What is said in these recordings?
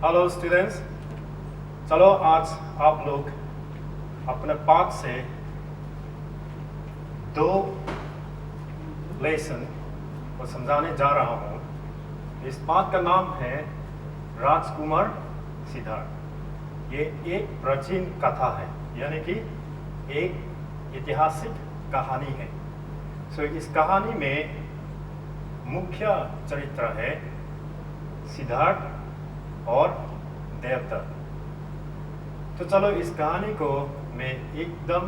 Hello students, चलो आज आप लोग अपने पाठ से दो लेसन को समझाने जा रहा हूँ। इस पाठ का नाम है राजकुमार सिद्धार्थ। ये एक प्राचीन कथा है, यानी कि एक ऐतिहासिक कहानी है। इस कहानी में मुख्य चरित्र है सिद्धार्थ और देवदत्त। तो चलो इस कहानी को मैं एकदम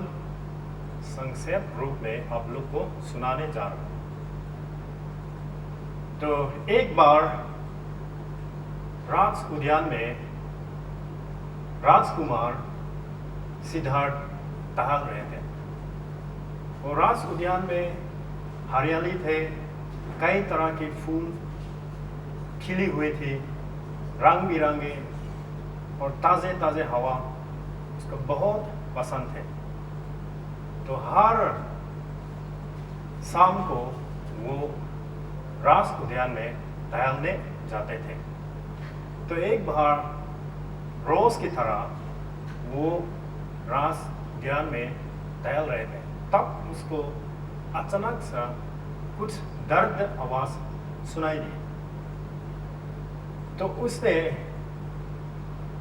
संक्षेप रूप में आप लोग को सुनाने जा रहा हूँ। तो एक बार राज उद्यान में राजकुमार सिद्धार्थ टहल रहे थे। और राज उद्यान में हरियाली थे, कई तरह के फूल खिली हुई थी, रंग बिरंगे, और ताज़े ताज़े हवा उसको बहुत पसंद है। तो हर शाम को वो राज उद्यान में टहलने जाते थे। तो एक बार रोज की तरह वो राज उद्यान में टहल रहे थे, तब उसको अचानक सा कुछ दर्द आवाज सुनाई दी। तो उसने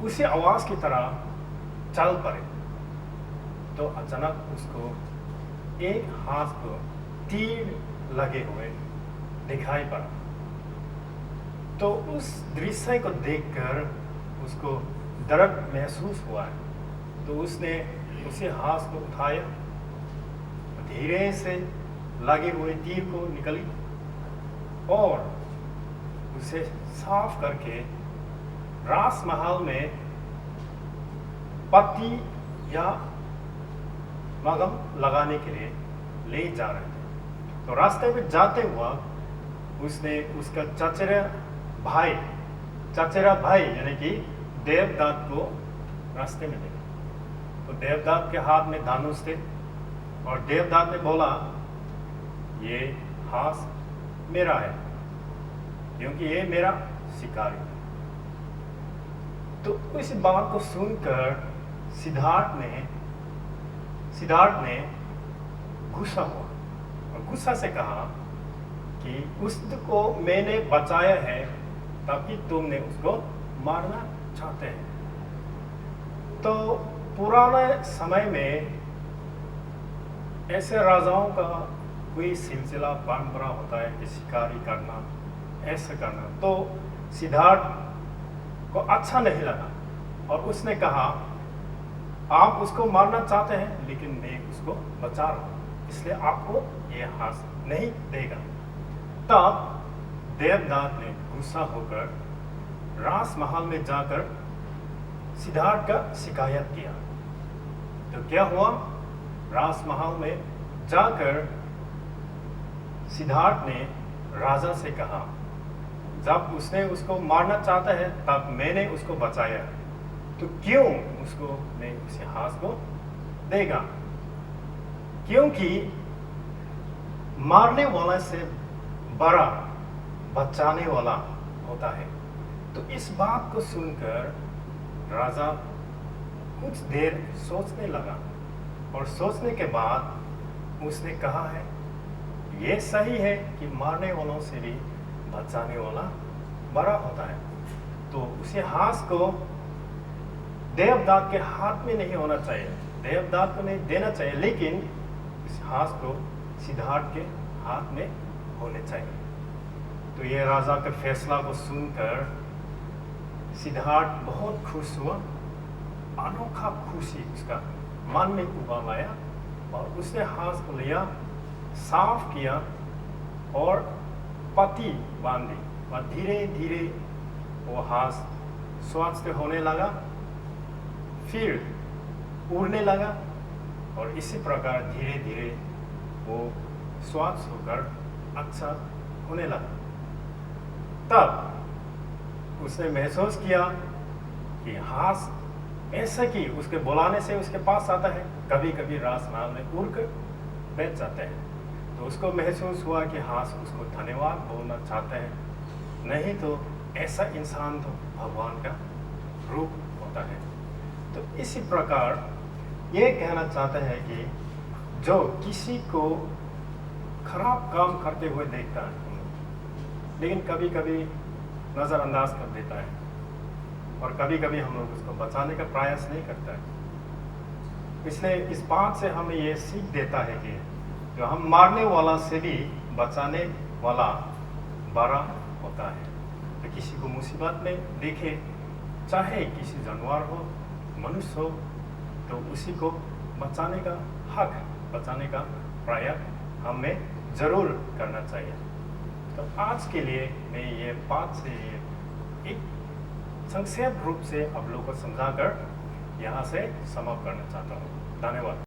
उसी आवाज की तरह चल पड़े। तो अचानक उसको एक हाथ को तीर लगे हुए दिखाई पड़ा। तो उस दृश्य को देखकर उसको दर्द महसूस हुआ है। तो उसने उसी हाथ को उठाया, धीरे से लगे हुए तीर को निकली और उसे साफ करके राजमहल में पत्ती या मगम लगाने के लिए ले जा रहे थे। तो रास्ते में जाते हुआ उसने उसका चचेरा भाई यानी कि देवदत्त को रास्ते में देखा। तो देवदत्त के हाथ में धनुष थे और देवदत्त ने बोला, ये हाथ मेरा है क्योंकि ये मेरा शिकारी है। तो इस बात को सुनकर सिद्धार्थ ने गुस्सा हुआ और गुस्सा से कहा कि उसको मैंने बचाया है, ताकि तुमने उसको मारना चाहते हैं। तो पुराने समय में ऐसे राजाओं का कोई सिलसिला परंपरा होता है कि शिकारी करना, ऐसा करना। तो सिद्धार्थ को अच्छा नहीं लगा और उसने कहा, आप उसको मारना चाहते हैं लेकिन मैं उसको बचा रहा हूं, इसलिए आपको ये हाथ नहीं देगा। तब देवदत्त ने गुस्सा होकर राजमहल में जाकर सिद्धार्थ का शिकायत किया। तो क्या हुआ, राजमहल में जाकर सिद्धार्थ ने राजा से कहा, जब उसने उसको मारना चाहता है तब मैंने उसको बचाया, तो क्यों उसको मैं उसे हाथ को देगा? क्योंकि मारने वाला से बड़ा बचाने वाला होता है। तो इस बात को सुनकर राजा कुछ देर सोचने लगा और सोचने के बाद उसने कहा है, ये सही है कि मारने वालों से भी बचाने वाला बड़ा होता है। तो उसे हाथ को देवदत्त के हाथ में नहीं होना चाहिए, देवदत्त को नहीं देना चाहिए, लेकिन इस हाथ को सिद्धार्थ के हाथ में होने चाहिए। तो ये राजा के फैसला को सुनकर सिद्धार्थ बहुत खुश हुआ। अनोखा खुशी उसका मन में उबाल आया और उसने हाथ को लिया, साफ किया और पत्ती बांधी और धीरे धीरे वो हाथ स्वच्छ होने लगा, फिर उड़ने लगा और इसी प्रकार धीरे धीरे वो स्वच्छ होकर अच्छा होने लगा। तब उसने महसूस किया कि हाथ ऐसा कि उसके बुलाने से उसके पास आता है, कभी कभी राजमहल में उड़कर बैठ जाते हैं। तो उसको महसूस हुआ कि हाँ उसको धन्यवाद बोलना चाहते हैं, नहीं तो ऐसा इंसान तो भगवान का रूप होता है। तो इसी प्रकार ये कहना चाहते हैं कि जो किसी को खराब काम करते हुए देखता है, लेकिन कभी कभी नज़रअंदाज कर देता है, और कभी कभी हम लोग उसको बचाने का प्रयास नहीं करता है। इसलिए इस बात से हमें ये सीख देता है कि जो हम मारने वाला से भी बचाने वाला बड़ा होता है। तो किसी को मुसीबत में देखे, चाहे किसी जानवर हो, मनुष्य हो, तो उसी को बचाने का हक, बचाने का प्रयास हमें जरूर करना चाहिए। तो आज के लिए मैं ये बात से एक संक्षेप रूप से आप लोगों को समझाकर यहाँ से समाप्त करना चाहता हूँ। धन्यवाद।